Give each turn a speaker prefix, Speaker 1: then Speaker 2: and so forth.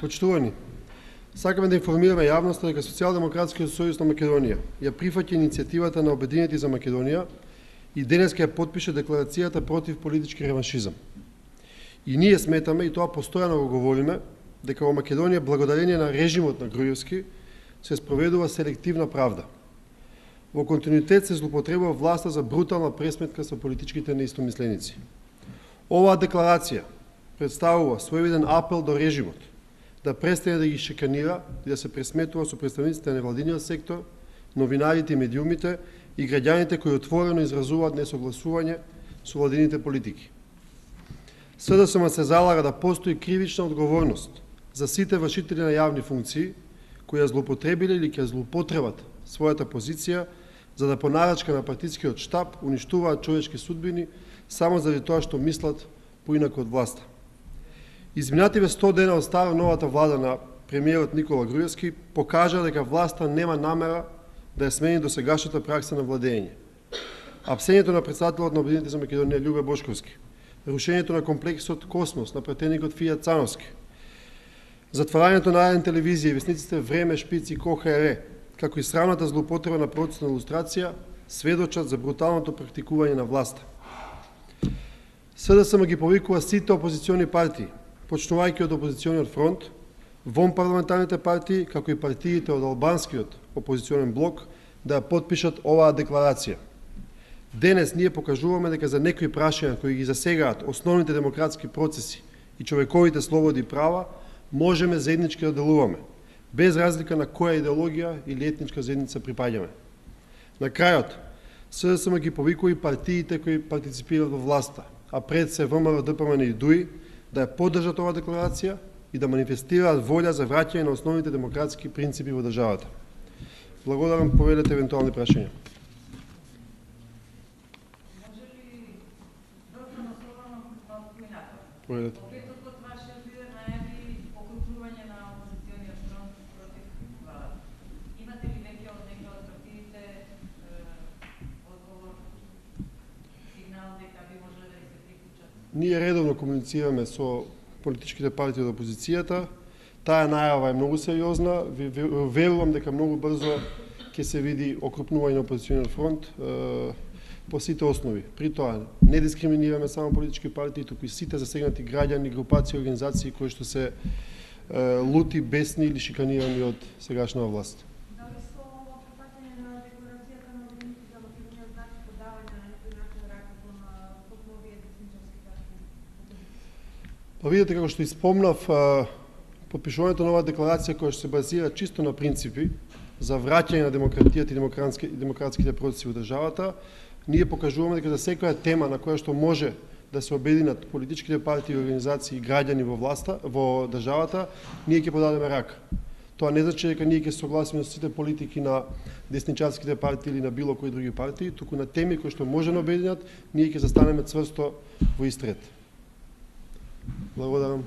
Speaker 1: Почитувани, сакаме да информираме јавноста дека Социјалдемократскиот сојуз на Македонија ја прифаќа иницијативата на Обединети за Македонија и денеска ја потпише декларацијата против политички реваншизам. И ние сметаме, и тоа постојано го говориме, дека во Македонија благодарение на режимот на Груевски се спроведува селективна правда. Во континуитет се злоупотребува власта за брутална пресметка со политичките неистомисленици. Оваа декларација представува своевиден апел до режимот да престане да ги шиканира и да се пресметува со представниците на невладиниот сектор, новинарите и медиумите и граѓаните кои отворено изразуваат несогласување со владините политики. СДСМ се залага да постои кривична одговорност за сите вршители на јавни функции кои ја злоупотребиле или ќе злоупотребат својата позиција за да по нарачка на партискиот штаб уништуваат човечки судбини само заради тоа што мислат поинаку од власта. Изминативе 100 дена од новата влада на премиерот Никола Груевски покажа дека власта нема намера да ја смени досегашната пракса на владење. Апсењето на председателот на Обединети за Македонија Љубе Бошковски, рушењето на комплексот Космос на пратеникот Фијат Цановски, затварањето на АН телевизија и весниците Време, Шпиц и КОХР, како и срамната злоупотреба на процесна илустрација, сведочат за бруталното практикување на власта. СДСМ ги повикува сите опозициони партии, почнувајќи од опозициониот фронт, вон парламентарните партии, како и партиите од албанскиот опозиционен блок, да ја потпишат оваа декларација. Денес ние покажуваме дека за некои прашања кои ги засегаат основните демократски процеси и човековите слободи и права, можеме заеднички да делуваме, без разлика на која идеологија или етничка заедница припаѓаме. На крајот, СДСМ ги повикува и партиите кои партиципираат во власта, а пред се ВМРО, ДПМН и ДУИ, да ја поддржат оваа декларација и да манифестираат волја за враќање на основните демократски принципи во државата. Благодарам, поведете евентуални прашања. Поведете. Ние редовно комуницираме со политичките партии од опозицијата. Таа најава е многу сериозна. Верувам дека многу брзо ќе се види окрупнување на опозициониот фронт по сите основи. При тоа не дискриминираме само политички партии, туку и сите засегнати граѓани, групации, организации кои што се лути, бесни или шиканирани од сегашната власт. Па видите, како што испомнав, подпишувањето на оваа декларација која што се базира чисто на принципи за враќање на демократијата и демократските процеси во државата, ние покажуваме дека за секоја тема на која што може да се обединат политичките партии, организации и граѓани во државата, ние ќе подадеме рака. Тоа не значи дека ние ќе се согласиме со сите политики на десничарските партии или на било кои други партии, туку на теми кои што може да обединат, ние ќе застанеме цврсто во ист ред. Благодарам.